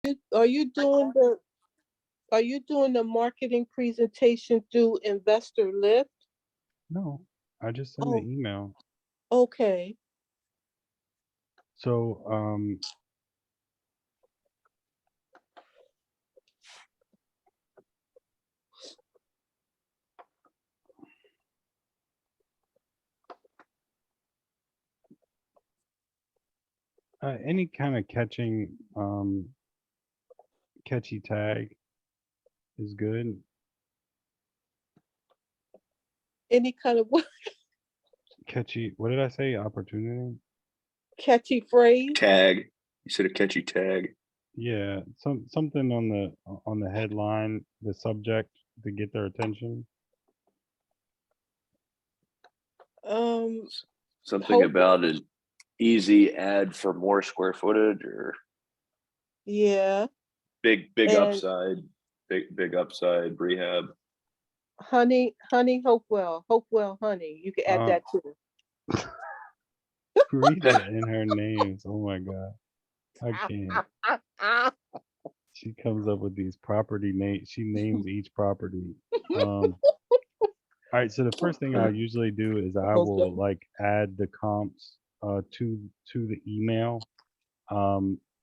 Are you doing the marketing presentation through Investor Lift? No, I just send the Oh, email. okay. So any kind of catchy tag is good. Any kind of Catchy. What did I say? Opportunity. catchy phrase? Tag. You said a catchy tag. Yeah, something on the headline, the subject to get their attention. Um, Something hope. about an easy ad for more square footage or Yeah, big and upside, big upside rehab. honey, Hopewell, honey. You can add Uh, that too. Rita and her names. Oh my God, I can't. She comes up with these property names. She names each property. All right, so the first thing I usually do is I will Okay. like add the comps to the email.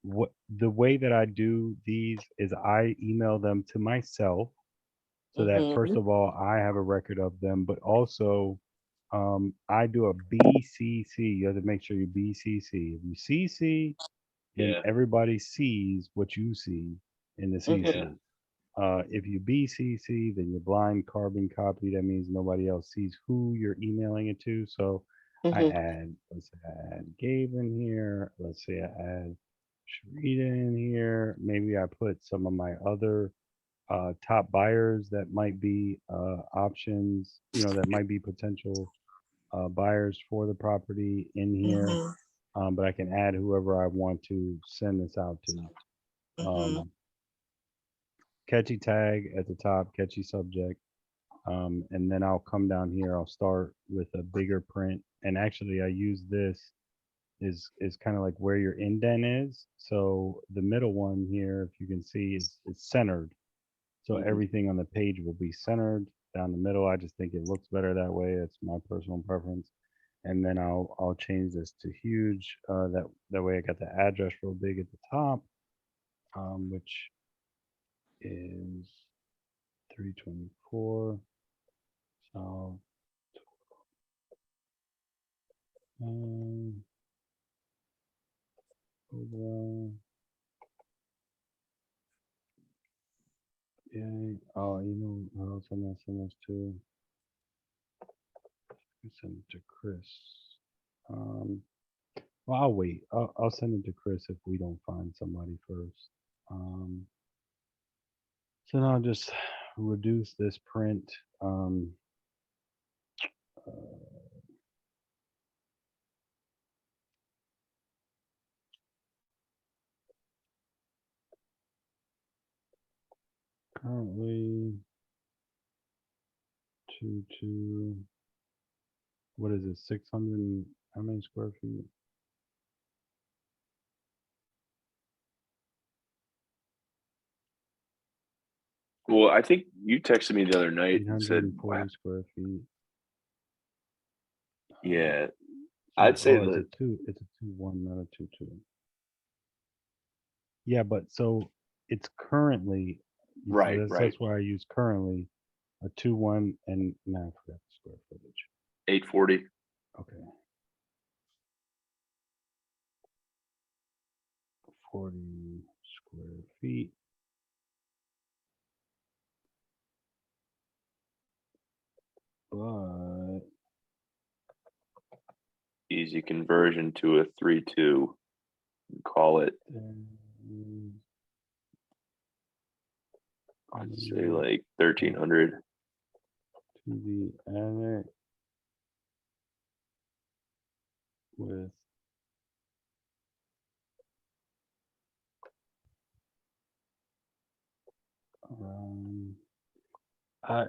What the way that I do these is I email them to myself so that first Mm-hmm. of all I have a record of them, but also I do a BCC. You have to make sure you BCC. If you CC, then Yeah, everybody sees what you see in the yeah. Mm-hmm. CC. If you BCC, then you're blind carbon copy. That means nobody else sees who you're emailing it to. So Mm-hmm. let's say I add Gabe in here. Let's say I add Sharita in here. Maybe I put some of my other top buyers that might be options, that might be potential buyers for the property in here. Mm-hmm. But I can add whoever I want to send this out to. Mm-hmm. Um, Catchy tag at the top, catchy subject. And then I'll come down here. I'll start with a bigger print. And actually, I use this is kind of like where your indent is. So the middle one here, if you can see, is centered. So Mhm. everything on the page will be centered down the middle. I just think it looks better that way. It's my personal preference. And then I'll change this to huge. That way I got the address real big at the top, which is 324. So um, overall, yeah. Oh, what else I'm gonna send this to? I send it to Chris. Um, well, I'll wait. I'll send it to Chris if we don't find somebody first. Um, so now I'll just reduce this print. Uh, Currently, two. What is it? 600. How many square feet? Well, I think you texted me the other night and said, "Wow, 840 square feet. Uh, yeah, I'd so, say oh, it's a that two. It's a 2-1, not a 2-2. Yeah, but so it's currently. You see, right, right, that's why I use currently a 2-1, and now I forgot the square footage. 840. Okay, 40 square feet. But Easy conversion to a 3-2. Call it, then, I'd say mm, like 1300. to the attic with um.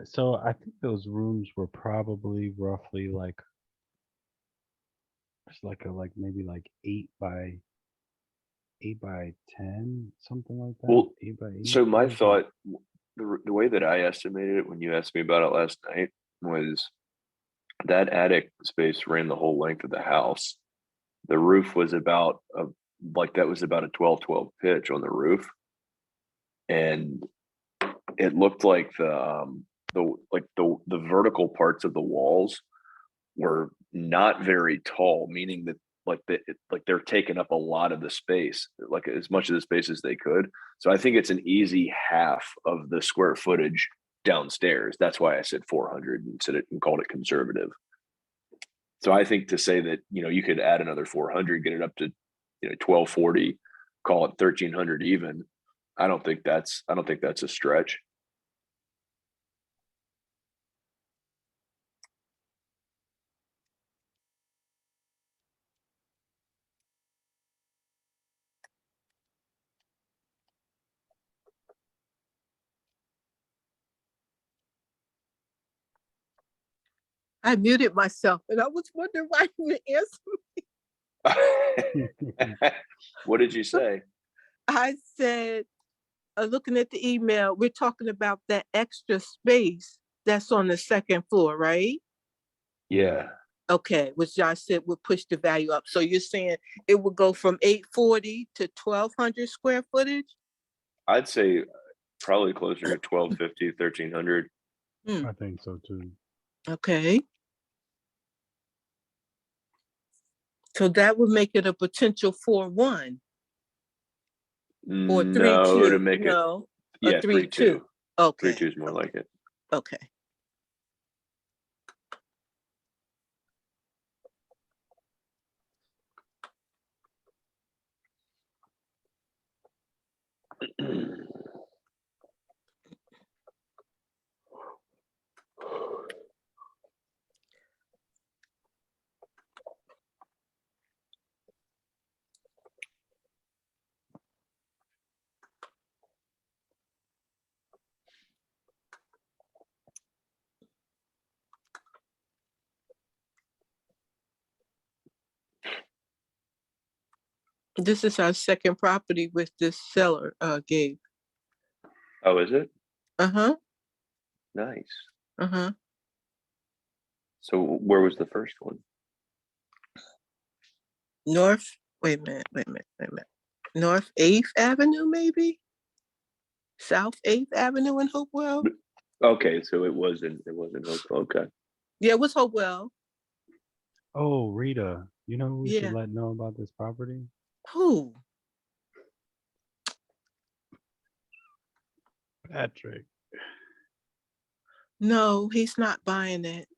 So I think those rooms were probably roughly like it's like maybe like 8 by 8 by 10, something like that. Well, 8 by 8. so my What is it? thought, the way that I estimated it when you asked me about it last night was that attic space ran the whole length of the house. The roof was about that was about a 12-12 pitch on the roof. And it looked like the vertical parts of the walls were not very tall, meaning that they're taking up a lot of the space, like as much of the space as they could. So I think it's an easy half of the square footage downstairs. That's why I said 400 and called it conservative. So I think to say that, you could add another 400, get it up to 1240, call it 1300 even. I don't think that's a stretch. I muted myself and I was wondering why you didn't answer. What did you say? I said, looking at the email, we're talking about that extra space that's on the second floor, right? Yeah. Okay, which Josh said would push the value up. So you're saying it would go from 840 to 1200 square footage? I'd say probably closer to 1250, 1300. I think so too. Okay. So that would make it a potential 4-1 or 3-2. No, to make it, No, yeah, a 3-2. 3-2. Okay. 3-2 is more like it. Okay. This is our second property with this seller, Gabe. Oh, is it? Uh-huh. Nice. Uh-huh. So where was the first one? Wait a minute. North 8th Avenue, maybe? South 8th Avenue in Hopewell? Okay, so it wasn't Hopewell. Okay. Yeah, it was Hopewell. Oh, Rita, you know who we Yeah. should let know about this property? Who? Patrick. No, he's not buying it.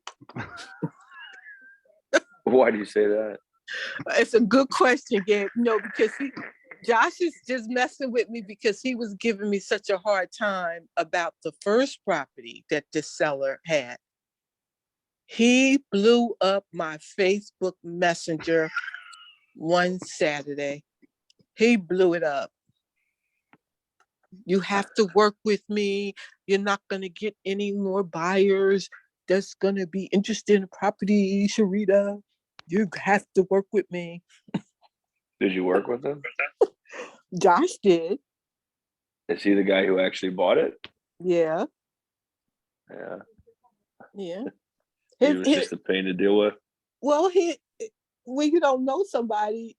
Why do you say that? It's a good question, Gabe. No, because Josh is just messing with me because he was giving me such a hard time about the first property that the seller had. He blew up my Facebook Messenger one Saturday. He blew it up. You have to work with me. You're not going to get any more buyers that's going to be interested in the property, Sharita. You have to work with me. Did you work with him? Josh did. Is he the guy who actually bought it? Yeah. Yeah. Yeah. He was just a pain to deal with. Well, when you don't know somebody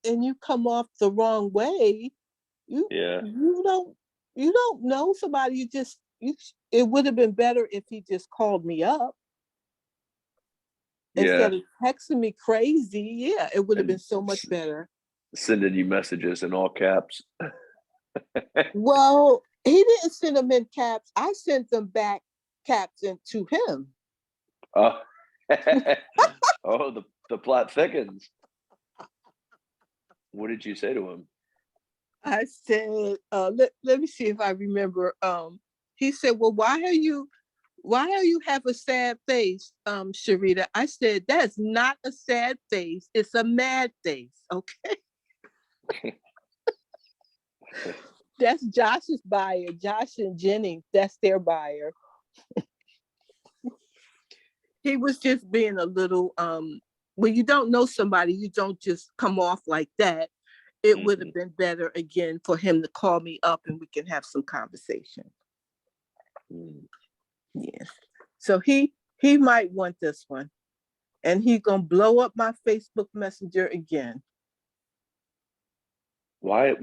and you come off the wrong way, you don't know somebody. It would have been better if he just called me up instead of texting me crazy. Yeah, it would have been so much better. Sending you messages in all caps. Well, he didn't send them in caps. I sent them back caps into him. Oh, oh, the plot thickens. What did you say to him? I said, let me see if I remember. He said, well, why are you have a sad face, Sharita? I said, that's not a sad face. It's a mad face, okay? That's Josh's buyer. Josh and Jenny, that's their buyer. He was just being a little, when you don't know somebody, you don't just come off like that. it would have been better again for him to call me up and we can have some conversation. Mm. Yes. So he might want this one. And he's gonna blow up my Facebook Messenger again. Why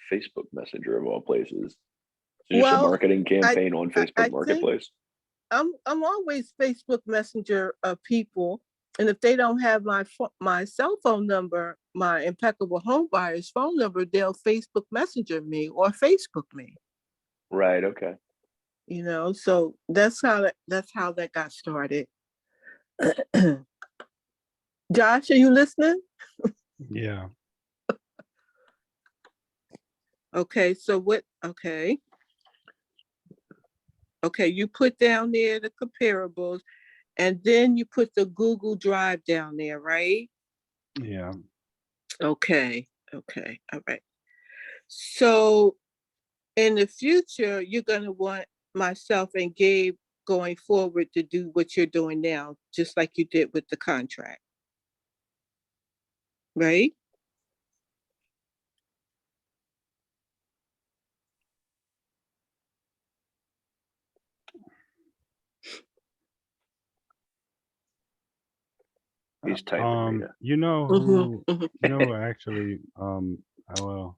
Facebook Messenger of all places? Just a Well, marketing campaign on I Facebook think Marketplace. I'm always Facebook Messenger of people, and if they don't have my cell phone number, my Impeccable Home Buyers phone number, they'll Facebook Messenger me or Facebook me. Right. Okay. You know, so that's how that got started. Josh, are you listening? Yeah. Okay, so what? Okay, you put down there the comparables, and then you put the Google Drive down there, right? Yeah. Okay, all right. So in the future, you're gonna want myself and Gabe going forward to do what you're doing now, just like you did with the contract, right? He's typing, Rita. You know Mhm, who, mhm. you know, actually, I will.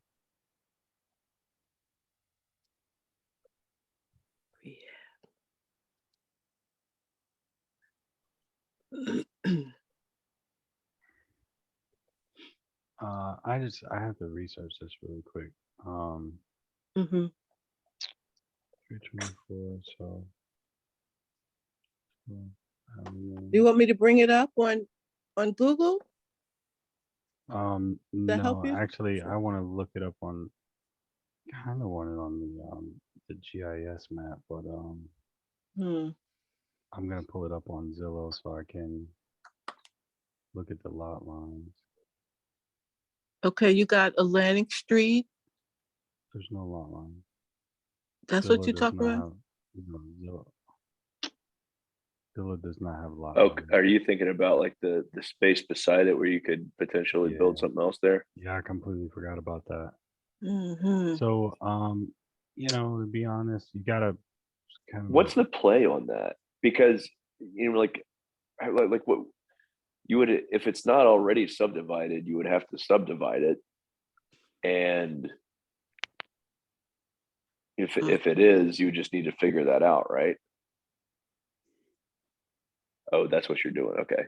I have to research this really quick. Mhm. 324, so. You want me to bring it up on Google to help No, you? actually, I want to look it up on, kind of want it on the GIS map, but Hmm. I'm gonna pull it up on Zillow so I can look at the lot lines. Okay, you got Atlantic Street. There's no lot line. That's what Zillow you're does talking not about? have, Zillow does not have lot Oh, lines. are you thinking about like the space beside it where you could potentially build Yeah. something else there? Yeah, I completely forgot about that. Hmm. So, you know, to be honest, you gotta kind of What's the play on that? Because like what you would, if it's not already subdivided, you would have to subdivide it. And if it is, you just need to figure that out, right? Oh, that's what you're doing. Okay.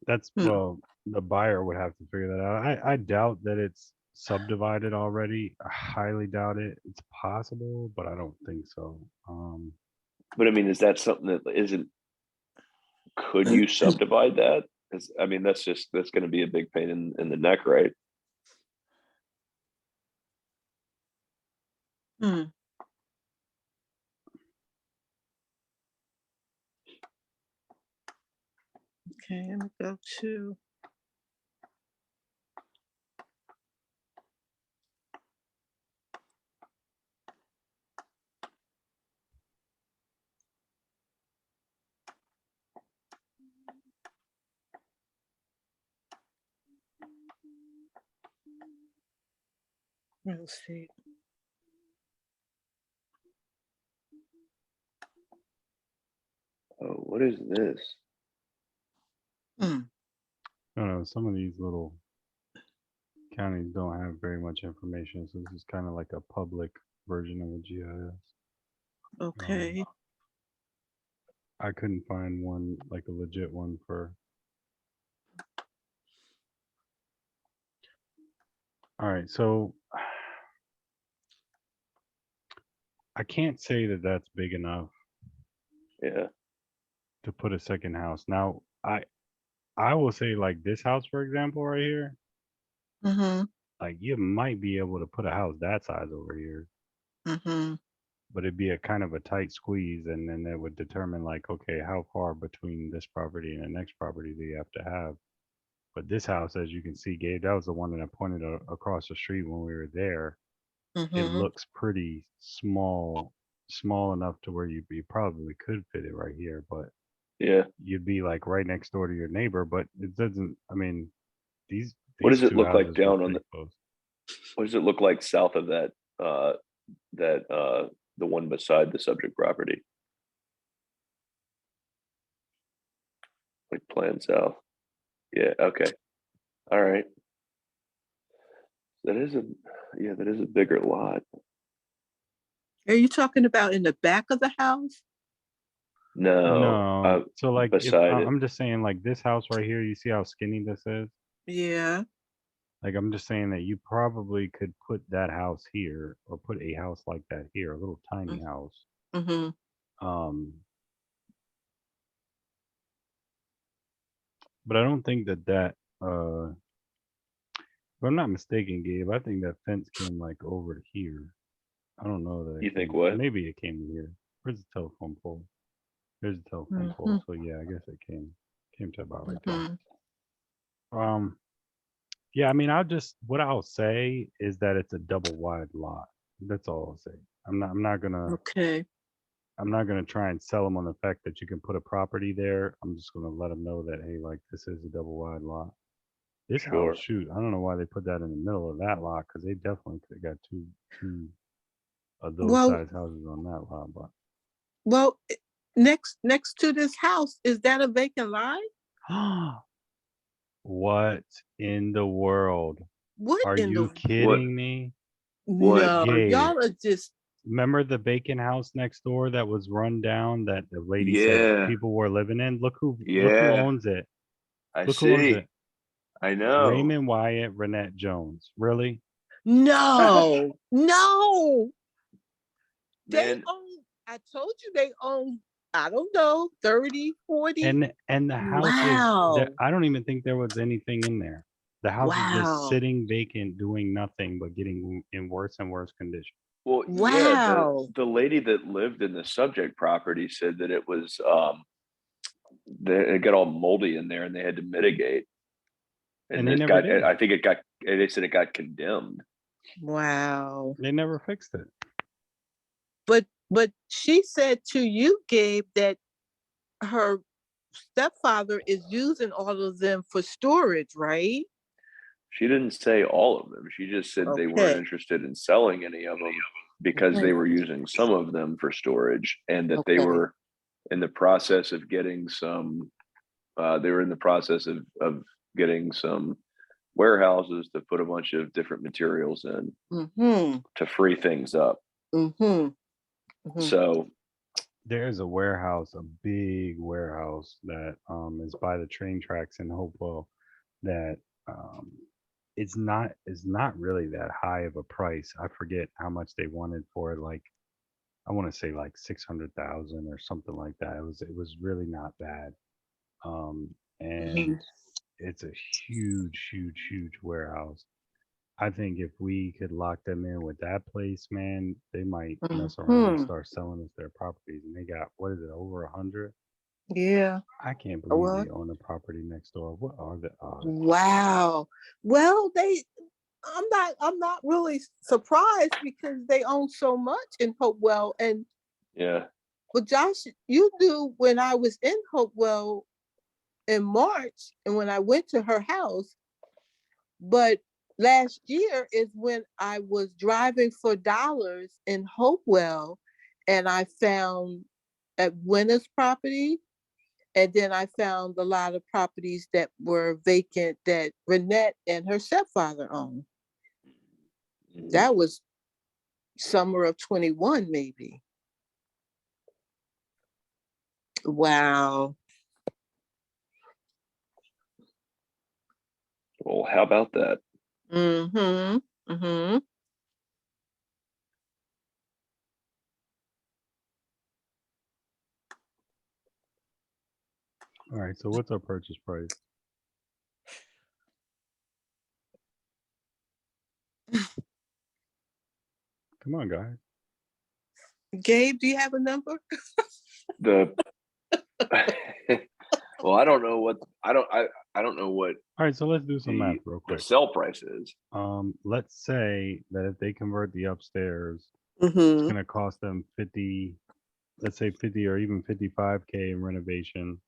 That's, Hmm. well, the buyer would have to figure that out. I doubt that it's subdivided already. I highly doubt it. It's possible, but I don't think so. But I mean, is that something that isn't, could you subdivide that? Because I mean, that's going to be a big pain in the neck, right? Hmm. Okay, let me go to. Real estate. Oh, what is this? Hmm. I don't know. Some of these little counties don't have very much information, so this is kind of like a public version of a GIS. Okay. I couldn't find one, like a legit one for. All right, so I can't say that that's big enough Yeah. to put a second house. Now, I will say, like, this house, for example, right here, Mm-hmm. like, you might be able to put a house that size over here, Mm-hmm. but it'd be a kind of a tight squeeze, and then it would determine, like, okay, how far between this property and the next property do you have to have? But this house, as you can see, Gabe, that was the one that I pointed across the street when we were there. It Mm-hmm. looks pretty small enough to where you probably could fit it right here, but Yeah. you'd be like right next door to your neighbor. But it doesn't. I mean, these What does it two look like houses were down on pretty the, close. What does it look like south of that, the one beside the subject property? Like plan south. Yeah, okay. All right. That is a bigger lot. Are you talking about in the back of the house? No, No. So like if beside it. I'm just saying like this house right here, you see how skinny this is? Yeah. Like I'm just saying that you probably could put that house here or put a house like that here, a little tiny house. Mm-hmm. Um, but I don't think if I'm not mistaken, Gabe, I think that fence came like over to here. I don't know that You it think came. what? Maybe it came to here. Where's the telephone pole? There's the telephone Mm-hmm. pole. So yeah, I guess it came to about right there. Mm-hmm. Yeah, I mean, what I'll say is that it's a double wide lot. That's all I'll say. Okay. I'm not gonna try and sell them on the fact that you can put a property there. I'm just gonna let them know that hey, like this is a double wide lot. This Sure. house, shoot, I don't know why they put that in the middle of that lot because they definitely could have got two of those Well, size houses on that lot. well, next to this house, is that a vacant lot? But what in the world? What Are in you the What? kidding me? What? no? Gabe, Y'all are just remember the vacant house next door that was run down that the lady said Yeah, people were living in? Look who yeah. owns it. I Look who owns see. it. I know. Raymond Wyatt, Renette Jones. Really? no, no. They Man, own, I told you they own, I don't know, 30, 40. And the house is Wow. I don't even think there was anything in there. The house is just Wow. sitting vacant, doing nothing but getting in worse and worse condition. well, yeah, Wow. the lady that lived in the subject property said that it was it got all moldy in there and they had to mitigate. And And they this never got, did. I think it got, they said it got condemned. Wow. They never fixed it. But she said to you, Gabe, that her stepfather is using all of them for storage, right? She didn't say all of them. She just said they weren't Okay. interested in selling any of them because they were using some of them for storage and that they Okay. were in the process of getting some, they were in the process of getting some warehouses to put a bunch of different materials in Mm-hmm. to free things up. Mm-hmm. Mm-hmm. So There's a warehouse, a big warehouse that is by the train tracks in Hopewell that um it's not really that high of a price. I forget how much they wanted for it. Like I want to say like 600,000 or something like that. It was really not bad. And it's a huge warehouse. I think if we could lock them in with that place, man, they might mess around and Mm-hmm. start selling us their properties. And they got, what is it, over 100? Yeah. I can't believe Well, they own a property next door. What are the odds? wow. Well, I'm not really surprised because they own so much in Hopewell. And yeah, but Josh, you knew when I was in Hopewell in March and when I went to her house, but last year is when I was driving for dollars in Hopewell and I found at Winner's property. And then I found a lot of properties that were vacant that Renette and her stepfather owned. mhm. That was summer of 21, maybe. Wow. Well, how about that? Mm-hmm. Mm-hmm. All right, so what's our purchase price? Come on, guys. Gabe, do you have a number? The well, I don't know what I don't know what All right, so let's do some math real the quick. sell price is. Let's say that if they convert the upstairs, it's Mm-hmm. gonna cost them 50, let's say 50 or even 55K in renovation,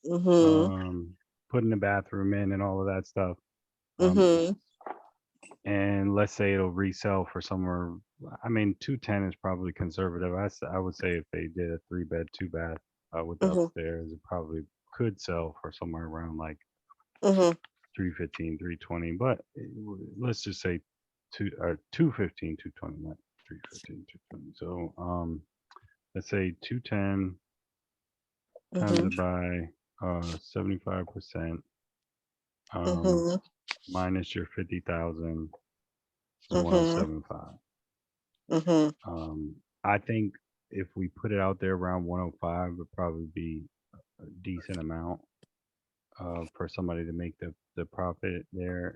Mm-hmm. putting the bathroom in and all of that stuff. Mm-hmm. and let's say it'll resell for somewhere. I mean, 210 is probably conservative. I would say if they did a 3-bed, 2-bath with the Mm-hmm. upstairs, it probably could sell for somewhere around like Mm-hmm. 315, 320. But let's just say 215, 220, not 315, 220. So let's say 210 times Mm-hmm. it by 75%, Mm-hmm. minus your 50,000 is Mm-hmm. 1075. Mm-hmm. I think if we put it out there around 105, would probably be a decent amount for somebody to make the profit there.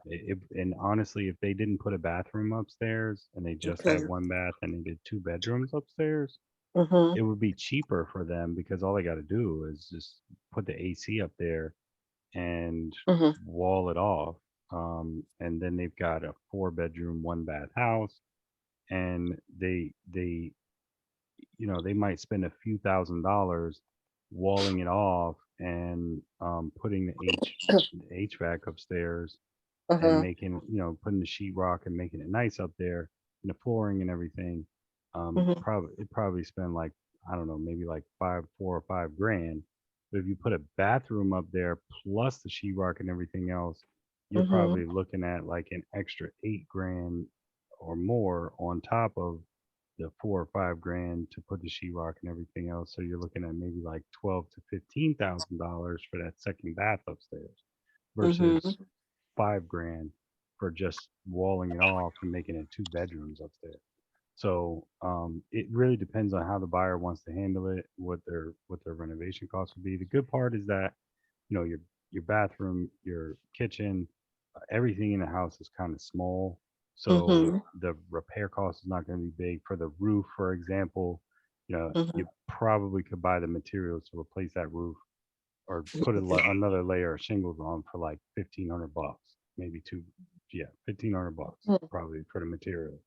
And honestly, if they didn't put a bathroom upstairs and they just Okay. had 1 bath and they did 2 bedrooms upstairs, Mm-hmm. it would be cheaper for them because all they got to do is just put the AC up there and Mm-hmm. wall it off. And then they've got a 4 bedroom, 1 bath house, and they they might spend a few $1,000s walling it off and putting the HVAC upstairs and Uh-huh. making, putting the sheetrock and making it nice up there and the flooring and everything. Mm-hmm. Probably spend like, I don't know, maybe like 4 or 5 grand. But if you put a bathroom up there plus the sheetrock and everything else, you're Mm-hmm. probably looking at like an extra 8 grand or more on top of the 4 or 5 grand to put the sheetrock and everything else. So you're looking at maybe like 12 to 15 thousand dollars for that second bath upstairs Mm-hmm. versus 5 grand for just walling it off and making it 2 bedrooms upstairs. So it really depends on how the buyer wants to handle it, what their renovation costs would be. The good part is that your bathroom, your kitchen, everything in the house is kind of small, so Mm-hmm. the repair cost is not going to be big. For the roof, for example, Mm-hmm. you probably could buy the materials to replace that roof or put another layer of shingles on for like $1,500, maybe two, yeah, $1,500 probably for the material.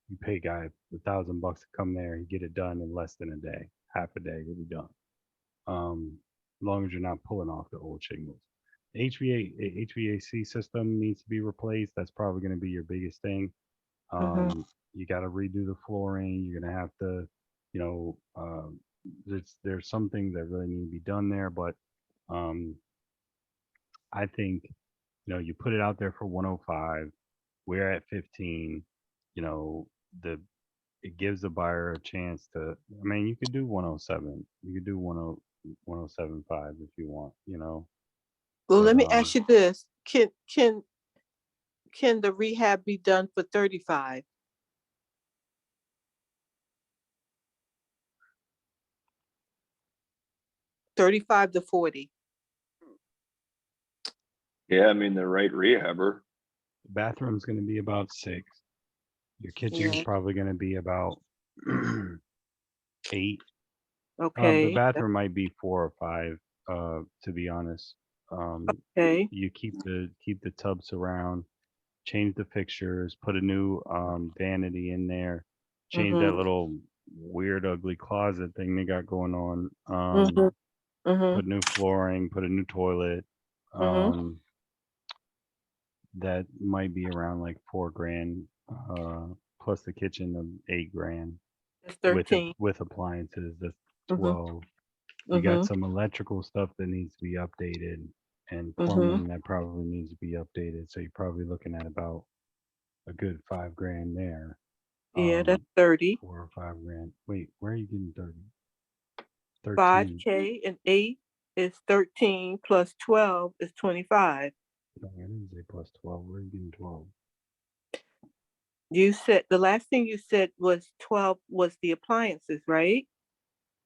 You pay a guy $1,000 to come there and get it done in less than a day, half a day, you'll be done. As long as you're not pulling off the old shingles. HVAC system needs to be replaced. That's probably going to be your biggest thing. Mm-hmm. You got to redo the flooring. You're going to have to, you know, there's some things that really need to be done there. But um, I think, you put it out there for 105. We're at 15. You know, the it gives the buyer a chance to. I mean, you could do 107. You could do 1075 if you want. Well, But let me ask you this. Can the rehab be done for 35? 35 to 40. Yeah, I mean, the right rehabber. the bathroom's going to be about 6. Your kitchen's Yeah. probably going to be about 8. The Okay. bathroom might be 4 or 5. To be honest, Okay. you keep the tubs around, change the fixtures, put a new vanity in there, change that Mm-hmm. little weird, ugly closet thing they got going on. Mm-hmm. Mm-hmm. Put new flooring, put a new toilet. Mm-hmm. Um, that might be around like 4 grand, plus the kitchen of 8 grand That's with it 13. with appliances. That's Mm-hmm. 12. You got Mm-hmm. some electrical stuff that needs to be updated and Mm-hmm. plumbing that probably needs to be updated. So you're probably looking at about a good 5 grand there. Yeah, that's 30. 4 or 5 grand. Wait, where are you getting 30? 13. 5K and 8 is 13 plus 12 is 25. No, I didn't say plus 12. Where are you getting 12? You said the last thing you said was 12 was the appliances, right?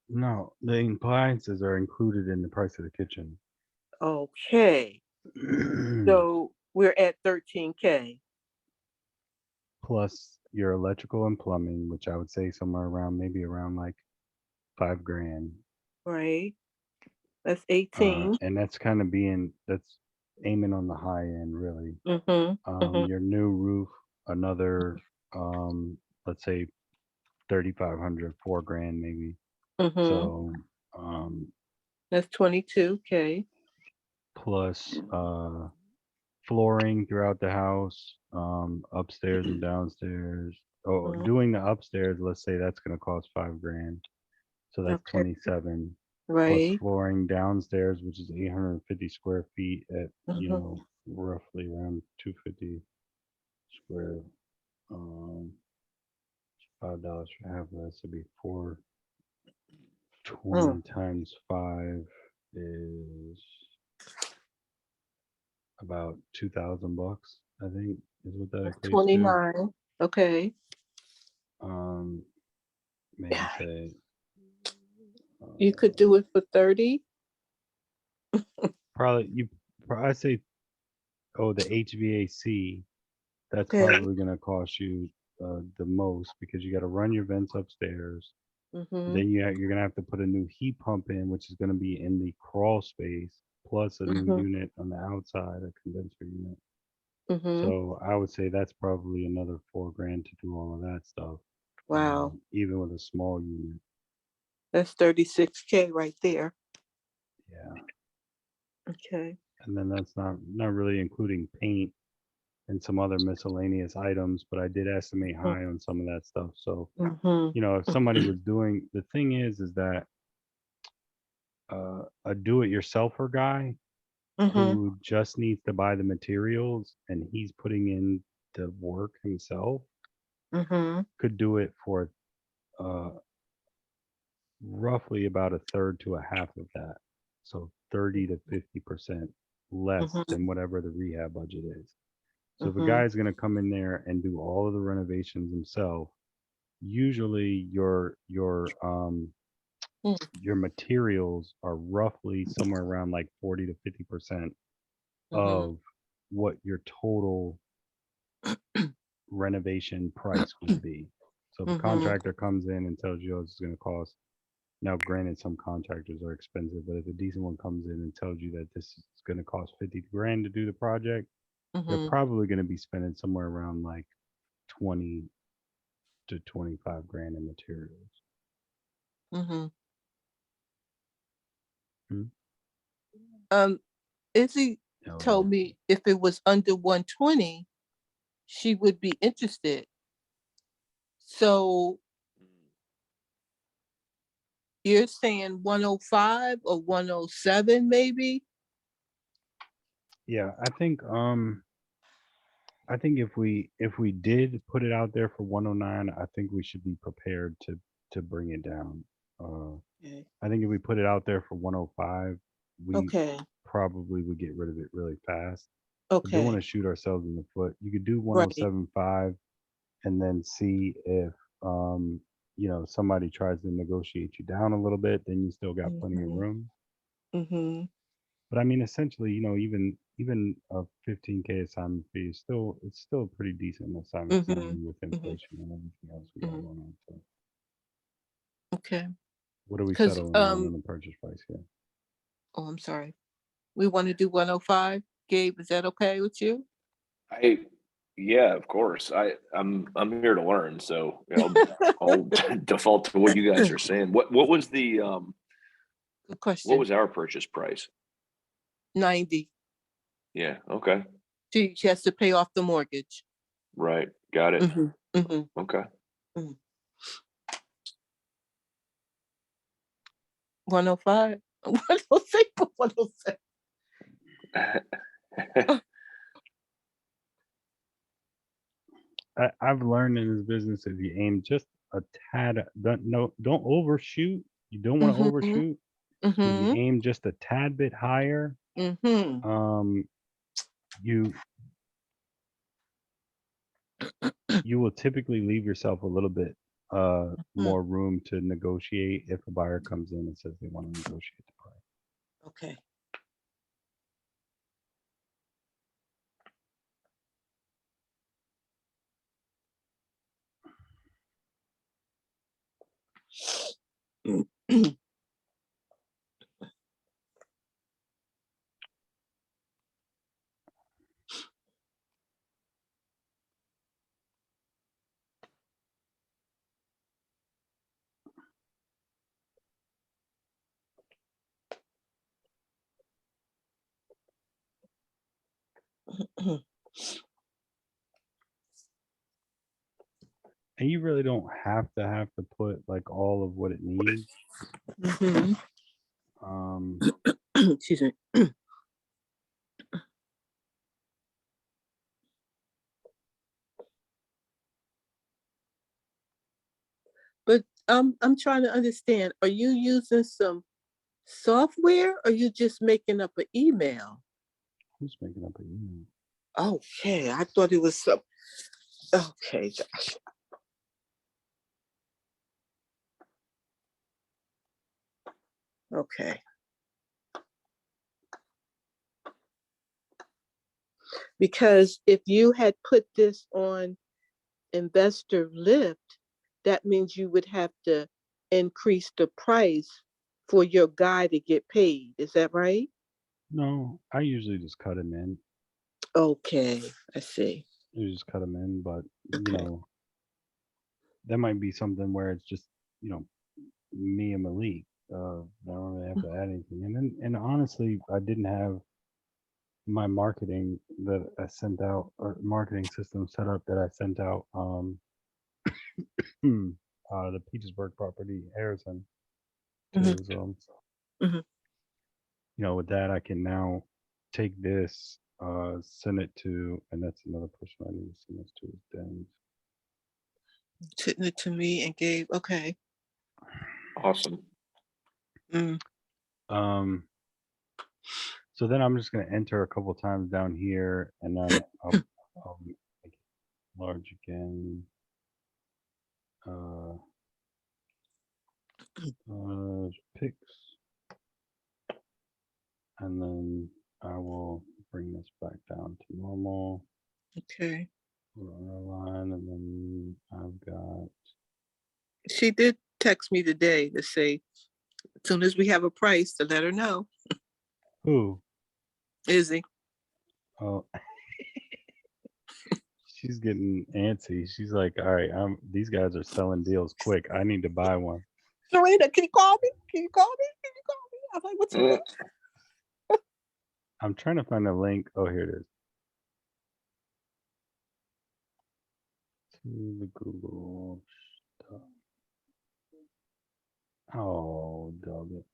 No, the appliances are included in the price of the kitchen. Okay. So we're at 13K. Plus your electrical and plumbing, which I would say somewhere around maybe around like 5 grand. Right? That's 18. And that's that's aiming on the high end, really. Mm-hmm. Mm-hmm. Your new roof, another, let's say 3,500, 4 grand maybe. Mm-hmm. So, That's 22K. plus flooring throughout the house, upstairs and downstairs. Oh, Mhm. doing the upstairs, let's say that's gonna cost 5 grand. So that's Okay, 27 plus right. flooring downstairs, which is 850 square feet at, Mhm. roughly around 250 square. Um, $5 for half of that, so it'd be 420 Mm. times 5 is about 2,000 bucks, I think, is what that That's equates to. 29. Okay. Um, maybe say, You could uh, do it for 30. probably I say, oh, the HVAC, that's Okay. probably gonna cost you the most because you got to run your vents upstairs. Mm-hmm. Then you're gonna have to put a new heat pump in, which is gonna be in the crawl space, plus a new Mm-hmm. unit on the outside, a condenser unit. Mm-hmm. So I would say that's probably another 4 grand to do all of that stuff, Wow. even with a small unit. That's 36K right there. Yeah, Okay. and then that's not really including paint and some other miscellaneous items, but I did estimate high on some of that stuff. So Mm-hmm. if somebody was doing, the thing is that a do-it-yourselfer guy Mm-hmm. who just needs to buy the materials and he's putting in the work himself Mm-hmm. could do it for uh, roughly about a third to a half of that. So 30 to 50% less Mm-hmm. than whatever the rehab budget is. So if a Mm-hmm. guy's going to come in there and do all of the renovations himself, usually your materials are roughly somewhere around like 40 to 50% Mm-hmm. of what your total renovation price would be. So if a Mm-hmm. contractor comes in and tells you, oh, it's going to cost, now granted some contractors are expensive, but if a decent one comes in and tells you that this is going to cost 50 grand to do the project, they're Mm-hmm. probably going to be spending somewhere around like 20 to 25 grand in materials. Mm-hmm. Hmm? Izzy told Hello. me if it was under 120, she would be interested. So you're saying 105 or 107 maybe? Yeah, I think if we did put it out there for 109, I think we should be prepared to bring it down. Uh, Okay. I think if we put it out there for 105, we Okay. probably would get rid of it really fast. But don't want Okay. to shoot ourselves in the foot. You could do Right. 107.5 and then see if somebody tries to negotiate you down a little bit, then you still got plenty of Mm-hmm. room. Mm-hmm. But I mean, essentially, even a 15K assignment fee is still a pretty decent assignment fee Mm-hmm. even with Mm-hmm. inflation and everything else we got Mm-hmm. going on. So Okay. what are we Because settling on the purchase price here? oh, I'm sorry. We want to do 105. Gabe, is that okay with you? I Yeah, of course. I'm here to learn, so I'll default to what you guys are saying. What was the Good what question. was our purchase price? 90. Yeah, okay. She has to pay off the mortgage. Right. Got it. Mm-hmm. Mm-hmm. Okay. 105. 106, 107. I've learned in this business if you aim just a tad, don't overshoot. You don't want to Mm-hmm. overshoot. If you Mm-hmm. aim just a tad bit higher, Mm-hmm. um, you you will typically leave yourself a little bit more room to negotiate if a buyer comes in and says they want to negotiate the price. Okay. And you really don't have to put like all of what it needs. Mhm. Um, Excuse me. But I'm trying to understand, are you using some software or you just making up an email? who's making up an email? Okay, I thought it was some. Okay, Josh. Okay. Because if you had put this on Investor Lift, that means you would have to increase the price for your guy to get paid. Is that right? No, I usually just cut him in. Okay, I see. You just cut him in, but you Okay. know, that might be something where it's just, me and Malik. I don't really have to add anything. And honestly, I didn't have my marketing that I sent out, or marketing system set up that I sent out the Petersburg property, Harrison, Mhm, too. So, mhm. with that I can now take this, send it to, and that's another person I need to send this to, is Dan. Sitting it to me and Gabe. Okay. Awesome. Mm, Um, so then I'm just gonna enter a couple times down here, and then I'll make it large again. Uh, Picks, and then I will bring this back down to normal. okay. Line, and then I've got, She did text me today to say as soon as we have a price to let her know. who? Izzy. Oh, she's getting antsy. She's like, all right, these guys are selling deals quick. I need to buy one. Serena, can you call me? Can you call me? Can you call me? I'm like, what's Mm. up? I'm trying to find a link. Oh, here it is. To the Google stuff. Oh, dog it.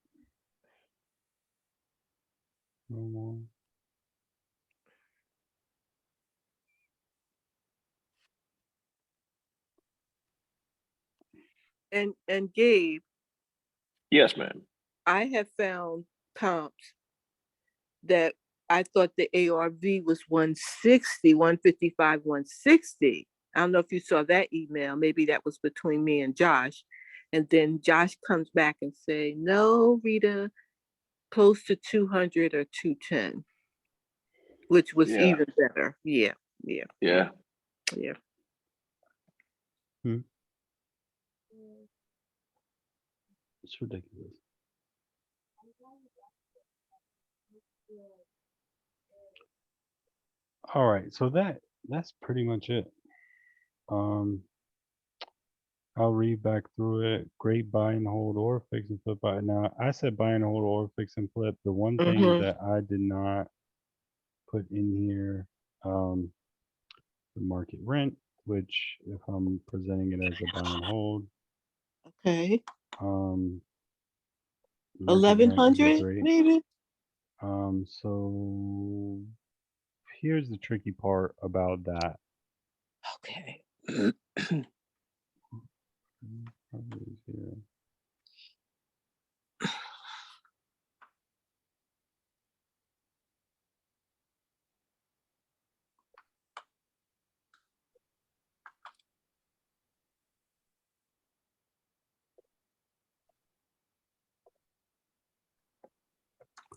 No more. And Gabe, Yes, ma'am. I have found comps that I thought the ARV was 160, 155, 160. I don't know if you saw that email. Maybe that was between me and Josh. And then Josh comes back and say, no, Rita, close to 200 or 210, which was Yeah. even better. Yeah, yeah, Yeah. yeah. It's ridiculous. All right, so that's pretty much it. Um, I'll read back through it. Great buy and hold or fix and flip. Now, I said buy and hold or fix and flip. The one thing Mm-hmm. that I did not put in here, the market rent, which if I'm presenting it as a buy and hold, Okay. um, market rent would be 1100 great. maybe. So here's the tricky part about that. Okay. Probably here.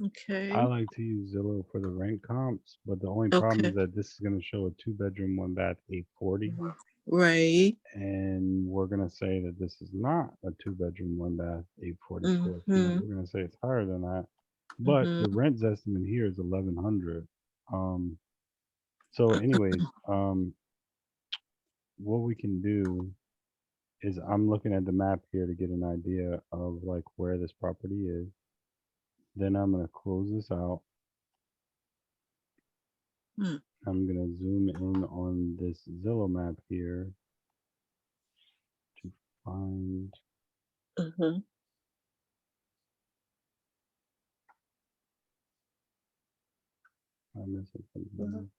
Okay. I like to use Zillow for the rent comps, but the only problem Okay. is that this is going to show a 2-bedroom, 1 bath, 840. Right. And we're going to say that this is not a 2-bedroom, 1 bath, 840 square feet. Mm-hmm. We're going to say it's higher than that. But Mm-hmm. the rent estimate here is 1100. So anyways, what we can do is I'm looking at the map here to get an idea of like where this property is. Then I'm going to close this out. Hmm. I'm going to zoom in on this Zillow map here. find. Mhm. I'm missing something. Mhm.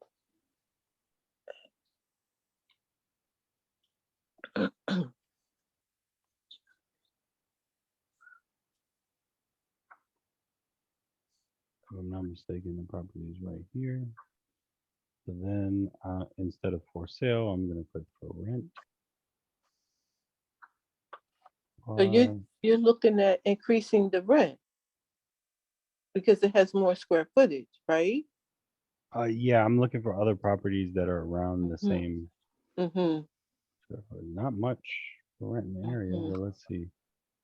If I'm not mistaken, the property is right here. So then instead of for sale, I'm going to put for rent. So you're looking at increasing the rent because it has more square footage, right? Yeah, I'm looking for other properties that are around the Mhm. same Mm-hmm. square footage. Not much for rent in the area, Mhm. but let's see.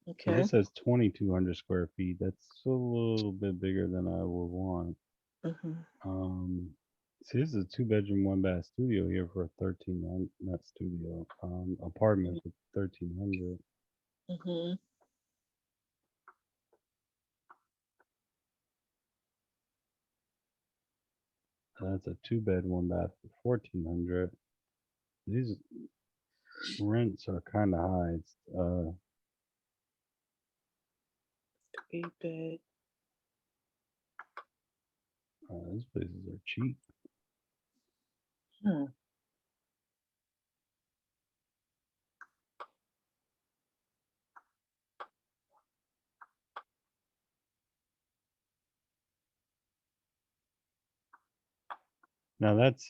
So Okay. this says 2,200 square feet. That's a little bit bigger than I would want. Mm-hmm. See, this is a 2-bedroom, 1-bath studio here for a 13, not studio, apartment for 1,300. Mm-hmm. That's a 2-bed, 1-bath for 1,400. These rents are kind of high. It's, 3 bed. these places are cheap. Hmm. Now that's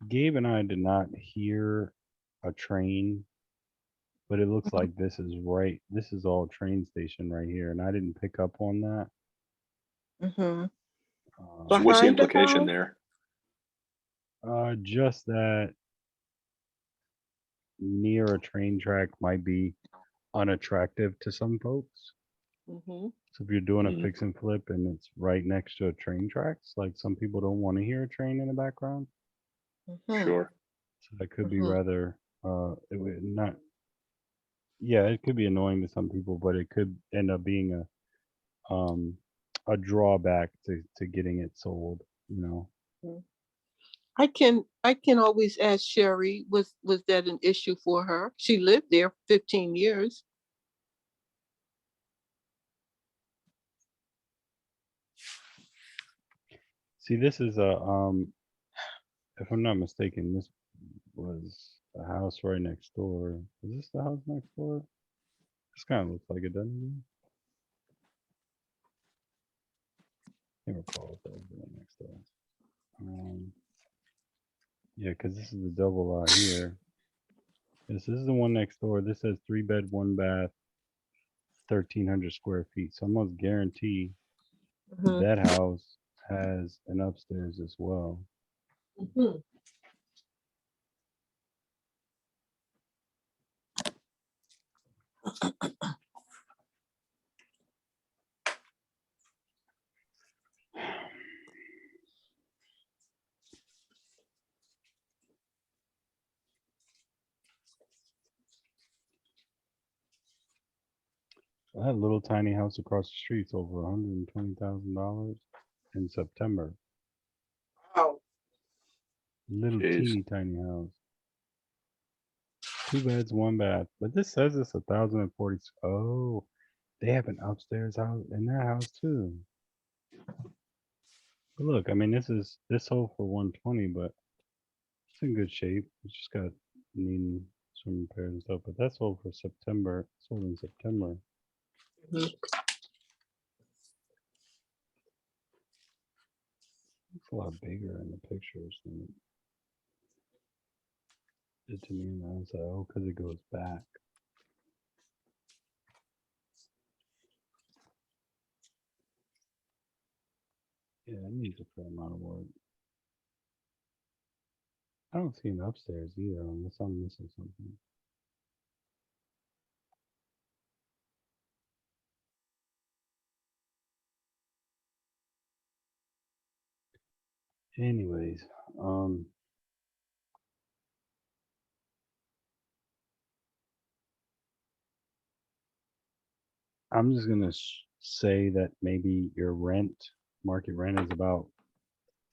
Gabe and I did not hear a train, but it looks like this is right. This is all train station right here, and I didn't pick up on that. Mm-hmm. So what's the Behind the implication house? there? Just that near a train track might be unattractive to some folks. Mm-hmm. So if you're doing a Mhm. fix and flip and it's right next to a train tracks, like some people don't want to hear a train in the background. Mm-hmm. Sure. So that could be Mm-hmm. rather it would not yeah, it could be annoying to some people, but it could end up being a drawback to getting it sold, you know. I can always ask Sherry, was that an issue for her? She lived there 15 years. See, this is a if I'm not mistaken, this was a house right next door. Is this the house next door? This kind of looks like it, doesn't it? I can't recall if that was the one next door. Yeah, because this is the double lot here. This is the one next door. This says 3-bed, 1-bath, 1,300 square feet. So I almost guarantee Mm-hmm. that house has an upstairs as well. Mm-hmm. That little tiny house across the street's over $120,000 in September. Wow. Little Jeez. teeny tiny house. 2 beds, 1 bath. But this says it's 1,040. Oh, they have an upstairs house in that house too. But look, I mean, this sold for 120, but it's in good shape. It's just got needing some repairs and stuff. But that's sold for September. Sold in September. Mhm. It's a lot bigger in the pictures than it did to me in the outside. Oh, because it goes back. Yeah, it needs a fair amount of work. I don't see an upstairs either, unless I'm missing something. Anyways, I'm just gonna say that maybe your market rent is about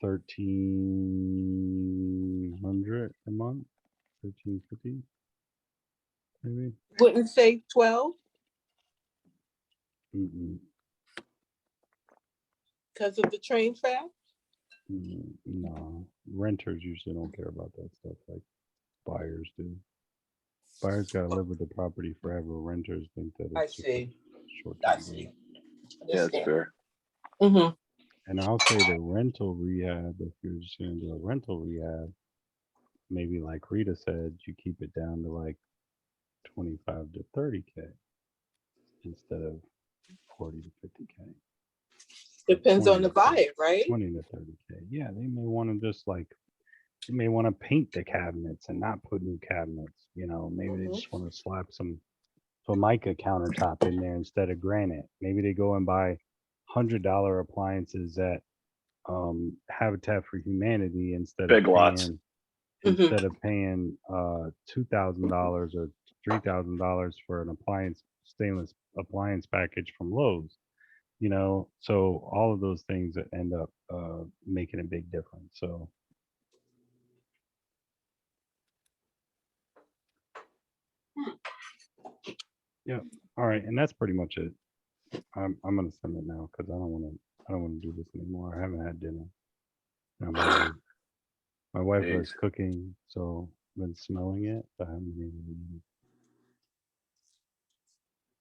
$1,300 a month, 1,350 maybe. Wouldn't say 12 Mm-mm, because of the train fare? no, renters usually don't care about that stuff like buyers do. Buyers gotta live with the property forever. Renters think that I it's just a see. short-term deal. Yeah, it's fair. Mm-hmm. And I'll say the rental rehab, if you're just gonna do a rental rehab, maybe like Rita said, you keep it down to like 25 to 30K instead of 40 to 50K. Depends on 20 the to buyer, right? 20 to 30K. Yeah, they may want to just like, they may want to paint the cabinets and not put new cabinets. You know, maybe they Mhm. just want to slap some Formica countertop in there instead of granite. Maybe they go and buy $100 appliances at Habitat for Humanity Big Lots. instead of paying $2,000 or $3,000 for an stainless appliance package from Lowe's. You know, so all of those things that end up making a big difference. So yeah, all right, and that's pretty much it. I'm gonna send it now because I don't want to do this anymore. I haven't had dinner. I'm hungry. My wife was Jeez. cooking, so I've been smelling it, but I haven't been able to eat it.